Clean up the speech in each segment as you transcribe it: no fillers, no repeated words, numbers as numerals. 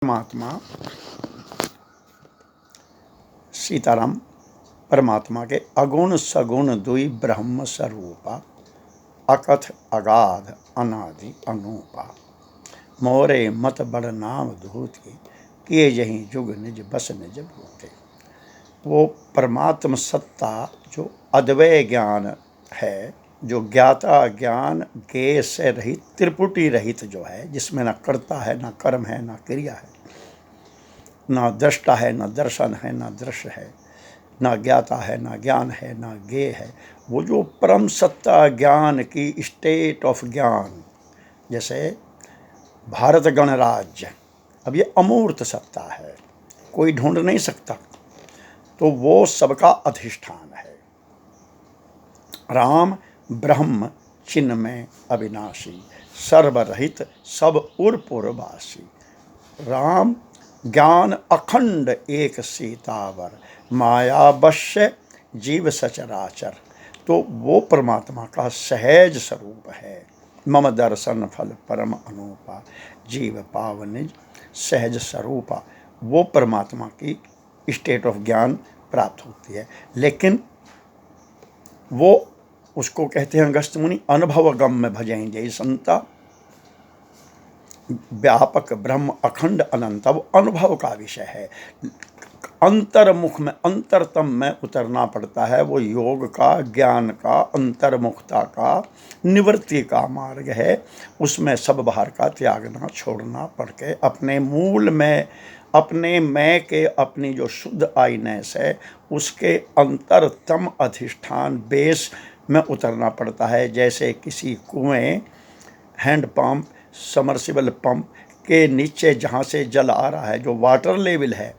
परमात्मा सीताराम परमात्मा के अगुण सगुण दुई ब्रह्म स्वरूपा अकथ अगाध अनादि अनूपा मोरे मत बड़ नाम धूति किए यही जुग निज बस निज भूते। वो परमात्म सत्ता जो अद्वय ज्ञान है, जो ज्ञाता ज्ञान ज्ञेय से रहित त्रिपुटी रहित जो है, जिसमें ना कर्ता है, ना कर्म है, ना क्रिया है, ना दृष्टा है, ना दर्शन है, ना दृश्य है, ना ज्ञाता है, ना ज्ञान है, ना ज्ञेय है। वो जो परम सत्ता ज्ञान की स्टेट ऑफ ज्ञान, जैसे भारत गणराज्य, अब ये अमूर्त सत्ता है, कोई ढूंढ नहीं सकता, तो वो सबका अधिष्ठान है। राम ब्रह्म चिन्मय अविनाशी, सर्वरहित सब उर्पुरवासी। राम ज्ञान अखंड एक सीतावर, माया वश्य जीव सचराचर। तो वो परमात्मा का सहज स्वरूप है। मम दर्शन फल परम अनूपा, जीव पावन सहज स्वरूपा। वो परमात्मा की स्टेट ऑफ ज्ञान प्राप्त होती है। लेकिन वो उसको कहते हैं अगस्त्य मुनि, अनुभव गम्य भजें जय संता, व्यापक ब्रह्म अखंड अनंत। वो अनुभव का विषय है। अंतर्मुख में, अंतरतम में उतरना पड़ता है। वो योग का, ज्ञान का, अंतर्मुखता का, निवृत्ति का मार्ग है। उसमें सब बाहर का त्यागना, छोड़ना पड़ के अपने मूल में, अपने मैं के, अपनी जो शुद्ध आईनेस है, उसके अंतरतम अधिष्ठान बेस में उतरना पड़ता है। जैसे किसी कुएं, हैंड पंप, समरसिबल पंप के नीचे जहाँ से जल आ रहा है, जो वाटर लेवल है,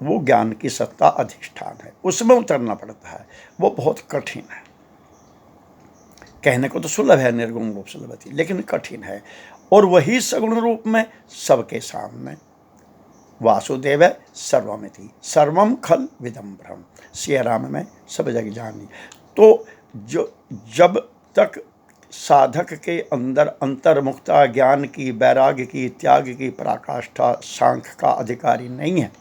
वो ज्ञान की सत्ता अधिष्ठान है, उसमें उतरना पड़ता है। वो बहुत कठिन है। कहने को तो सुलभ है, निर्गुण रूप सुलभती, लेकिन कठिन है। और वही सगुण रूप में सबके सामने वासुदेव सर्वमिति, सर्वम खल विदम ब्रह्म, सिया राम में सब जग जानी। तो जो जब तक साधक के अंदर अंतर्मुखता, ज्ञान की, वैराग्य की, त्याग की पराकाष्ठा, सांख्य का अधिकारी नहीं है,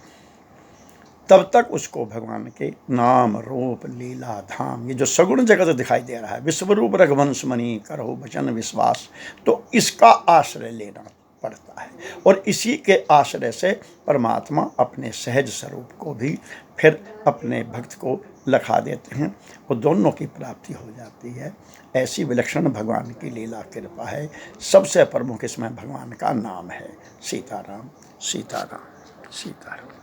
तब तक उसको भगवान के नाम रूप लीला धाम, ये जो सगुण जगत दिखाई दे रहा है, विश्वरूप रघुवंश मणि करो वचन विश्वास, तो इसका आश्रय लेना पड़ता है। और इसी के आश्रय से परमात्मा अपने सहज स्वरूप को भी फिर अपने भक्त को लखा देते हैं, वो दोनों की प्राप्ति हो जाती है। ऐसी विलक्षण भगवान की लीला कृपा है। सबसे प्रमुख इसमें भगवान का नाम है सीताराम, सीताराम, सीताराम।